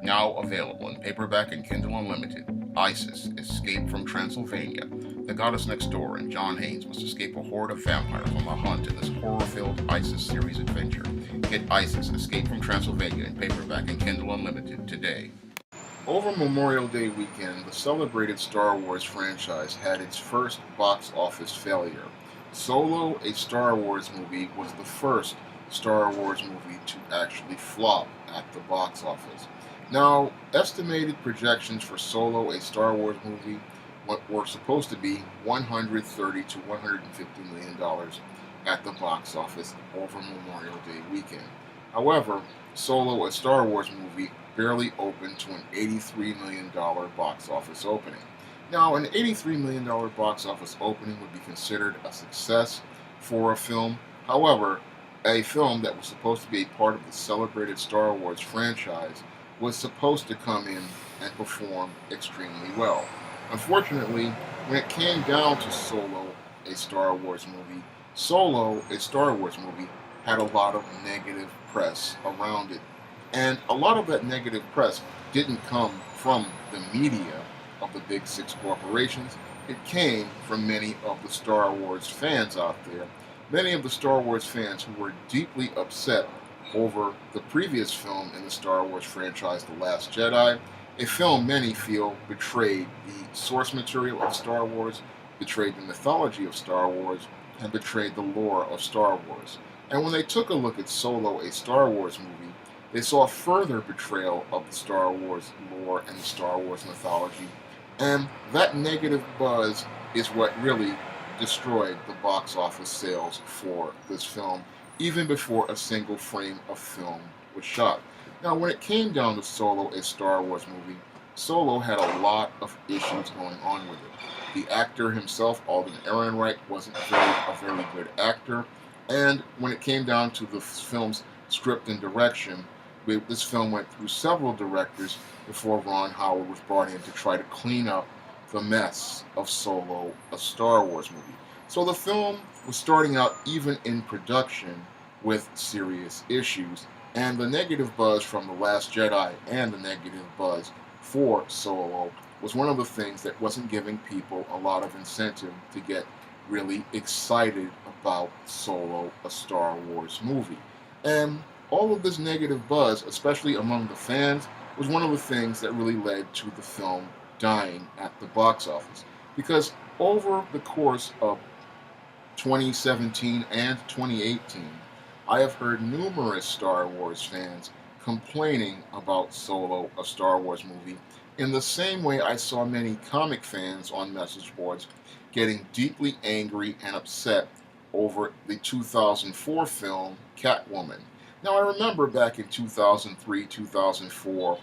Now available in paperback and Kindle Unlimited. Isis, Escape from Transylvania. The goddess next door and John Haynes must escape a horde of vampires on the hunt in this horror-filled Isis series adventure. Get Isis, Escape from Transylvania in paperback and Kindle Unlimited today. Over Memorial Day weekend, the celebrated Star Wars franchise had its first box office failure. Solo, a Star Wars movie, was the first Star Wars movie to actually flop at the box office. Now, estimated projections for Solo, a Star Wars movie, what were supposed to be $130 to $150 million at the box office over Memorial Day weekend. However, Solo, a Star Wars movie, barely opened to an $83 million box office opening. Now, an $83 million box office opening would be considered a success for a film. However, a film that was supposed to be a part of the celebrated Star Wars franchise was supposed to come in and perform extremely well. Unfortunately, when it came down to a Star Wars Solo, a Star Wars movie, had a lot of negative press around it. And a lot of that negative press didn't come from the media of the big six corporations. It came from many of the Star Wars fans out there. Many of the Star Wars fans who were deeply upset over the previous film in the Star Wars franchise, The Last Jedi, a film many feel betrayed the source material of Star Wars, betrayed the mythology of Star Wars, and betrayed the lore of Star Wars. And when they took a look at Solo, a Star Wars movie, they saw further betrayal of the Star Wars lore and the Star Wars mythology. And that negative buzz is what really destroyed the box office sales for this film, even before a single frame of film was shot. Now, when it came down to Solo, a Star Wars movie, Solo had a lot of issues going on with it. The actor himself, Alden Ehrenreich, wasn't a very good actor. And when it came down to the film's script and direction, this film went through several directors before Ron Howard was brought in to try to clean up the mess of Solo, a Star Wars movie. So the film was starting out, even in production, with serious issues, and the negative buzz from The Last Jedi and the negative buzz for Solo was one of the things that wasn't giving people a lot of incentive to get really excited about Solo, a Star Wars movie. And all of this negative buzz, especially among the fans, was one of the things that really led to the film dying at the box office. Because over the course of 2017 and 2018, I have heard numerous Star Wars fans complaining about Solo, a Star Wars movie, in the same way I saw many comic fans on message boards getting deeply angry and upset over the 2004 film Catwoman. Now, I remember back in 2003, 2004,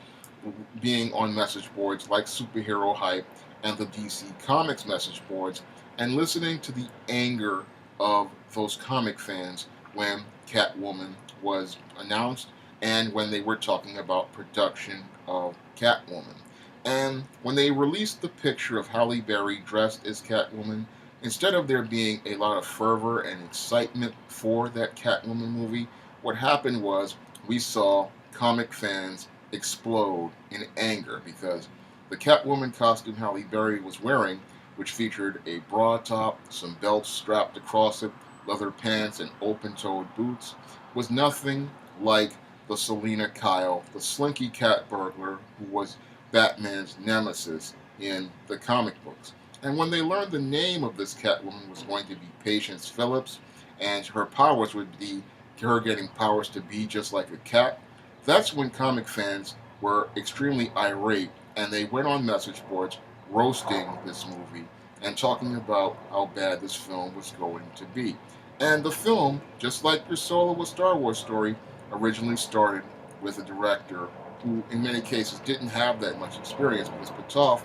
being on message boards like Superhero Hype and the DC Comics message boards and listening to the anger of those comic fans when Catwoman was announced and when they were talking about production of Catwoman. And when they released the picture of Halle Berry dressed as Catwoman, instead of there being a lot of fervor and excitement for that Catwoman movie, what happened was we saw comic fans explode in anger because the Catwoman costume Halle Berry was wearing, which featured a bra top, some belts strapped across it, leather pants, and open-toed boots, was nothing like the Selina Kyle, the slinky cat burglar who was Batman's nemesis in the comic books. And when they learned the name of this Catwoman was going to be Patience Phillips, and her powers would be her getting powers to be just like a cat, that's when comic fans were extremely irate and they went on message boards roasting this movie and talking about how bad this film was going to be. And the film, just like your Solo a Star Wars story, originally started with a director who, in many cases, didn't have that much experience because Patoff,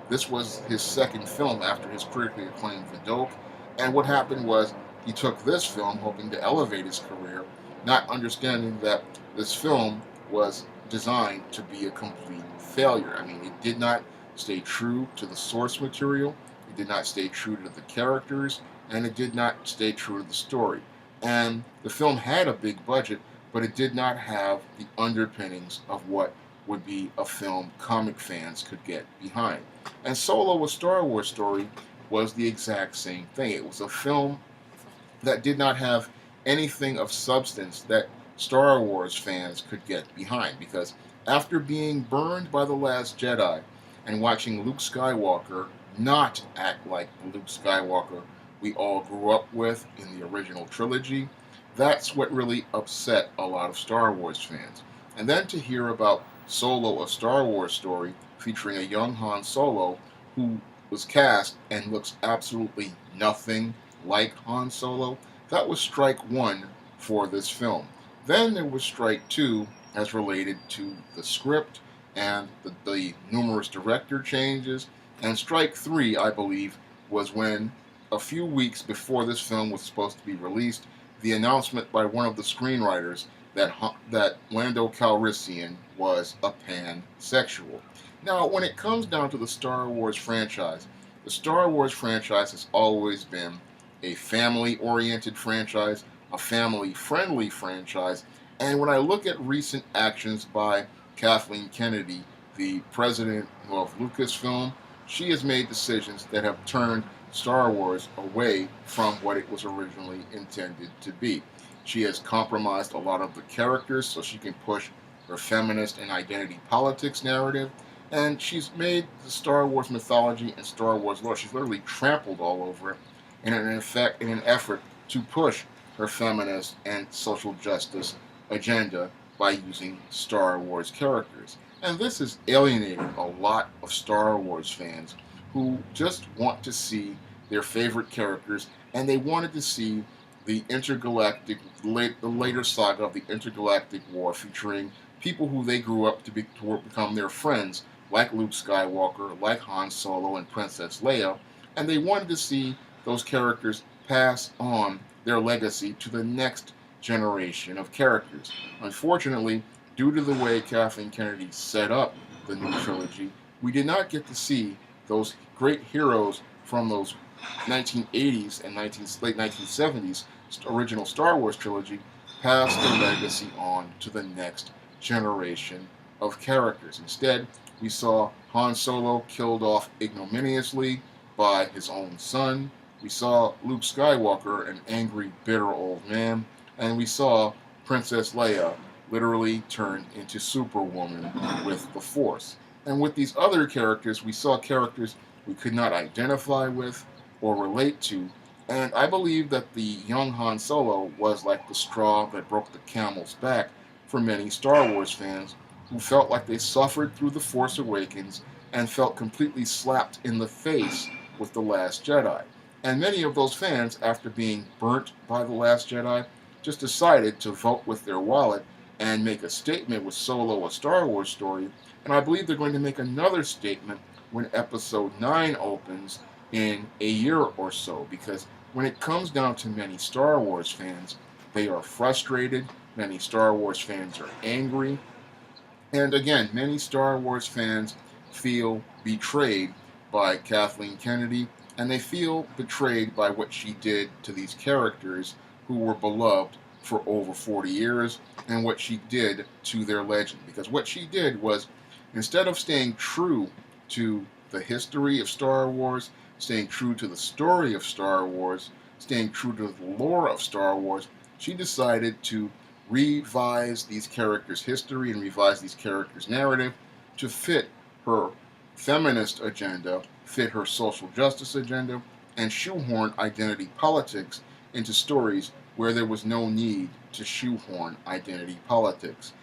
this was his second film after his critically acclaimed Vidok. And what happened was he took this film hoping to elevate his career, not understanding that this film was designed to be a complete failure. I mean, it did not stay true to the source material, it did not stay true to the characters, and it did not stay true to the story. And the film had a big budget, but it did not have the underpinnings of what would be a film comic fans could get behind. And Solo, a Star Wars story, was the exact same thing. It was a film that did not have anything of substance that Star Wars fans could get behind. Because after being burned by The Last Jedi and watching Luke Skywalker not act like the Luke Skywalker we all grew up with in the original trilogy, that's what really upset a lot of Star Wars fans. And then to hear about Solo, a Star Wars story featuring a young Han Solo who was cast and looks absolutely nothing like Han Solo, that was strike one for this film. Then there was strike two as related to the script and the numerous director changes. And strike three, I believe, was when a few weeks before this film was supposed to be released, the announcement by one of the screenwriters that Lando Calrissian was a pansexual. Now, when it comes down to the Star Wars franchise has always been a family-oriented franchise, a family-friendly franchise, and when I look at recent actions by Kathleen Kennedy, the president of Lucasfilm, she has made decisions that have turned Star Wars away from what it was originally intended to be. She has compromised a lot of the characters so she can push her feminist and identity politics narrative, and she's made the Star Wars mythology and Star Wars lore, she's literally trampled all over it in an effort to push her feminist and social justice agenda by using Star Wars characters. And this has alienated a lot of Star Wars fans who just want to see their favorite characters, and they wanted to see the later saga of the intergalactic war featuring people who they grew up to become their friends, like Luke Skywalker, like Han Solo, and Princess Leia, and they wanted to see those characters pass on their legacy to the next generation of characters. Unfortunately, due to the way Kathleen Kennedy set up the new trilogy, we did not get to see those great heroes from those 1980s and late 1970s original Star Wars trilogy pass their legacy on to the next generation of characters. Instead, we saw Han Solo killed off ignominiously by his own son. We saw Luke Skywalker, an angry, bitter old man. And we saw Princess Leia literally turn into Superwoman with the Force. And with these other characters, we saw characters we could not identify with or relate to. And I believe that the young Han Solo was like the straw that broke the camel's back for many Star Wars fans who felt like they suffered through The Force Awakens and felt completely slapped in the face with The Last Jedi. And many of those fans, after being burnt by The Last Jedi, just decided to vote with their wallet and make a statement with Solo, a Star Wars story. And I believe they're going to make another statement when Episode 9 opens in a year or so, because when it comes down to many Star Wars fans, they are frustrated, many Star Wars fans are angry, and again, many Star Wars fans feel betrayed by Kathleen Kennedy, and they feel betrayed by what she did to these characters who were beloved for over 40 years, and what she did to their legend. Because what she did was, instead of staying true to the history of Star Wars, staying true to the story of Star Wars, staying true to the lore of Star Wars, she decided to revise these characters' history and revise these characters' narrative to fit her feminist agenda, fit her social justice agenda, and shoehorn identity politics into stories where there was no need to shoehorn identity politics.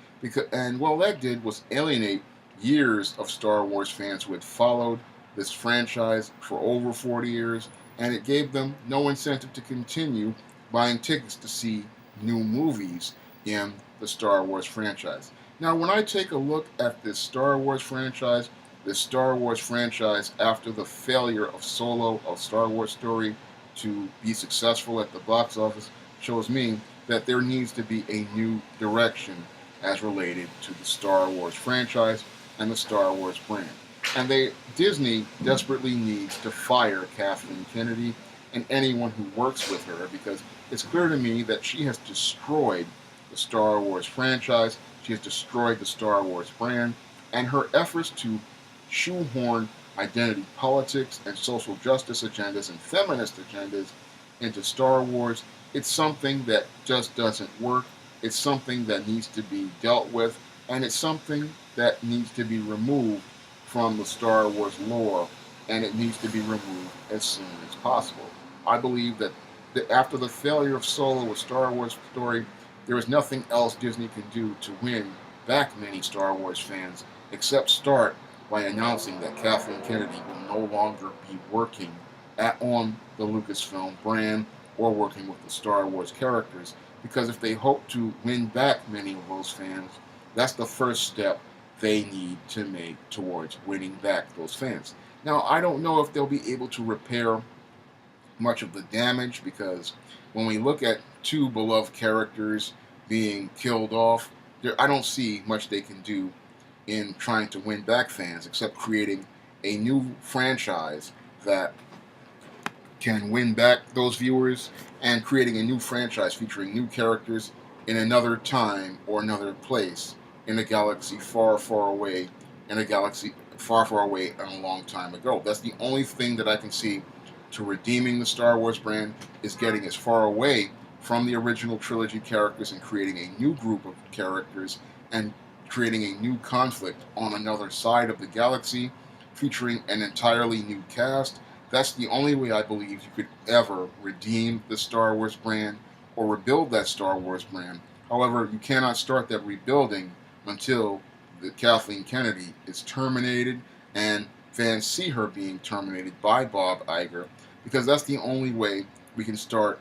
And what that did was alienate years of Star Wars fans who had followed this franchise for over 40 years, and it gave them no incentive to continue buying tickets to see new movies in the Star Wars franchise. Now, when I take a look at this Star Wars franchise after the failure of Solo, a Star Wars story, to be successful at the box office, shows me that there needs to be a new direction as related to the Star Wars franchise and the Star Wars brand. And Disney desperately needs to fire Kathleen Kennedy and anyone who works with her, because it's clear to me that she has destroyed the Star Wars franchise, she has destroyed the Star Wars brand, and her efforts to shoehorn identity politics and social justice agendas and feminist agendas into Star Wars, it's something that just doesn't work. It's something that needs to be dealt with, and it's something that needs to be removed from the Star Wars lore, and it needs to be removed as soon as possible. I believe that after the failure of Solo, with Star Wars story, there is nothing else Disney can do to win back many Star Wars fans except start by announcing that Kathleen Kennedy will no longer be working on the Lucasfilm brand or working with the Star Wars characters. Because if they hope to win back many of those fans, that's the first step they need to make towards winning back those fans. Now, I don't know if they'll be able to repair much of the damage, because when we look at two beloved characters being killed off, I don't see much they can do in trying to win back fans except creating a new franchise that can win back those viewers, and creating a new franchise featuring new characters in another time or another place in a galaxy far, far away, in a galaxy far, far away and a long time ago. That's the only thing that I can see to redeeming the Star Wars brand, is getting as far away from the original trilogy characters and creating a new group of characters and creating a new conflict on another side of the galaxy featuring an entirely new cast. That's the only way I believe you could ever redeem the Star Wars brand or rebuild that Star Wars brand. However, you cannot start that rebuilding until the Kathleen Kennedy is terminated and fans see her being terminated by Bob Iger, because that's the only way we can start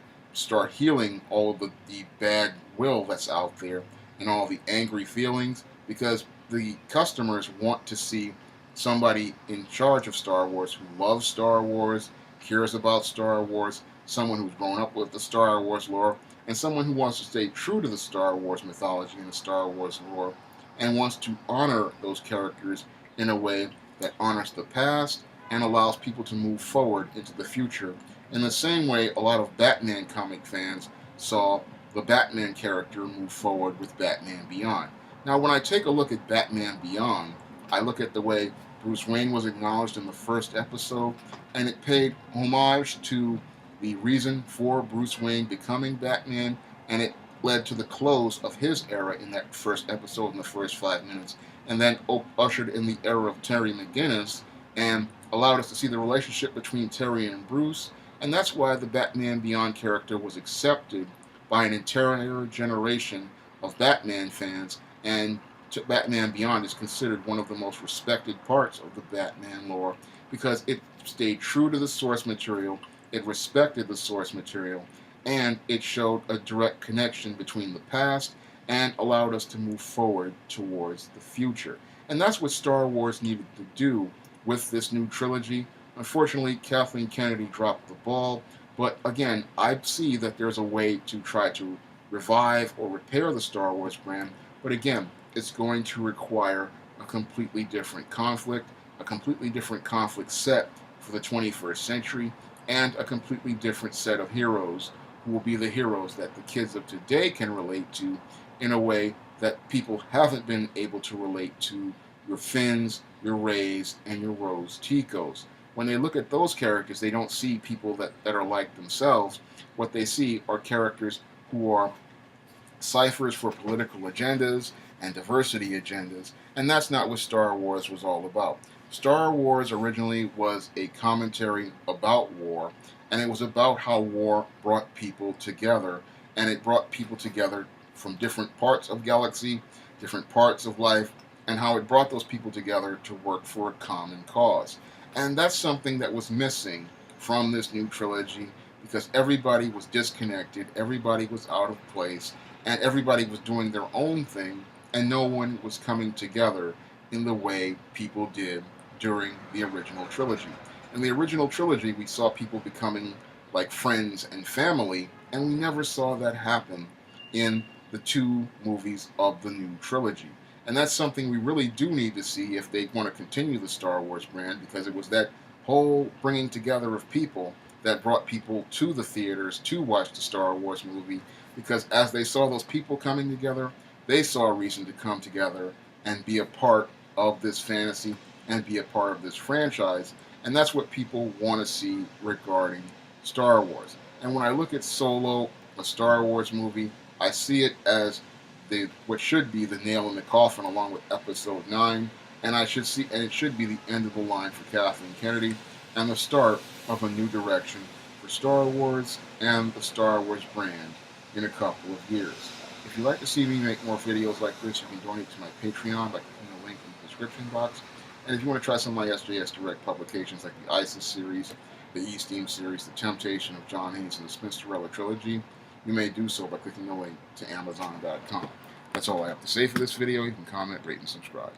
healing all of the bad will that's out there and all the angry feelings, because the customers want to see somebody in charge of Star Wars who loves Star Wars, cares about Star Wars, someone who's grown up with the Star Wars lore, and someone who wants to stay true to the Star Wars mythology and the Star Wars lore, and wants to honor those characters in a way that honors the past and allows people to move forward into the future. In the same way, a lot of Batman comic fans saw the Batman character move forward with Batman Beyond. Now, when I take a look at Batman Beyond, I look at the way Bruce Wayne was acknowledged in the first episode, and it paid homage to the reason for Bruce Wayne becoming Batman, and it led to the close of his era in that first episode in the first 5 minutes, and then ushered in the era of Terry McGinnis and allowed us to see the relationship between Terry and Bruce. And that's why the Batman Beyond character was accepted by an entire generation of Batman fans, and Batman Beyond is considered one of the most respected parts of the Batman lore because it stayed true to the source material, it respected the source material, and it showed a direct connection between the past and allowed us to move forward towards the future. And that's what Star Wars needed to do with this new trilogy. Unfortunately, Kathleen Kennedy dropped the ball, but again, I see that there's a way to try to revive or repair the Star Wars brand, but again, it's going to require a completely different conflict, set for the 21st century, and a completely different set of heroes who will be the heroes that the kids of today can relate to in a way that people haven't been able to relate to your Finns, your Reys, and your Rose Ticos. When they look at those characters, they don't see people that are like themselves. What they see are characters who are ciphers for political agendas and diversity agendas, and that's not what Star Wars was all about. Star Wars originally was a commentary about war, and it was about how war brought people together, and it brought people together from different parts of galaxy, different parts of life, and how it brought those people together to work for a common cause. And that's something that was missing from this new trilogy, because everybody was disconnected, everybody was out of place, and everybody was doing their own thing, and no one was coming together in the way people did during the original trilogy. In the original trilogy, we saw people becoming like friends and family, and we never saw that happen in the two movies of the new trilogy. And that's something we really do need to see if they want to continue the Star Wars brand, because it was that whole bringing together of people that brought people to the theaters to watch the Star Wars movie, because as they saw those people coming together, they saw a reason to come together and be a part of this fantasy and be a part of this franchise. And that's what people want to see regarding Star Wars. And when I look at Solo, a Star Wars movie, I see it as what should be the nail in the coffin, along with Episode 9, and it should be the end of the line for Kathleen Kennedy, and the start of a new direction for Star Wars and the Star Wars brand in a couple of years. If you'd like to see me make more videos like this, you can donate to my Patreon by clicking the link in the description box. And if you want to try some of my SJS Direct publications like the ISIS series, the E-Steam series, The Temptation of John Haynes, and the Spinsterella trilogy, you may do so by clicking the link to Amazon.com. That's all I have to say for this video. You can comment, rate, and subscribe.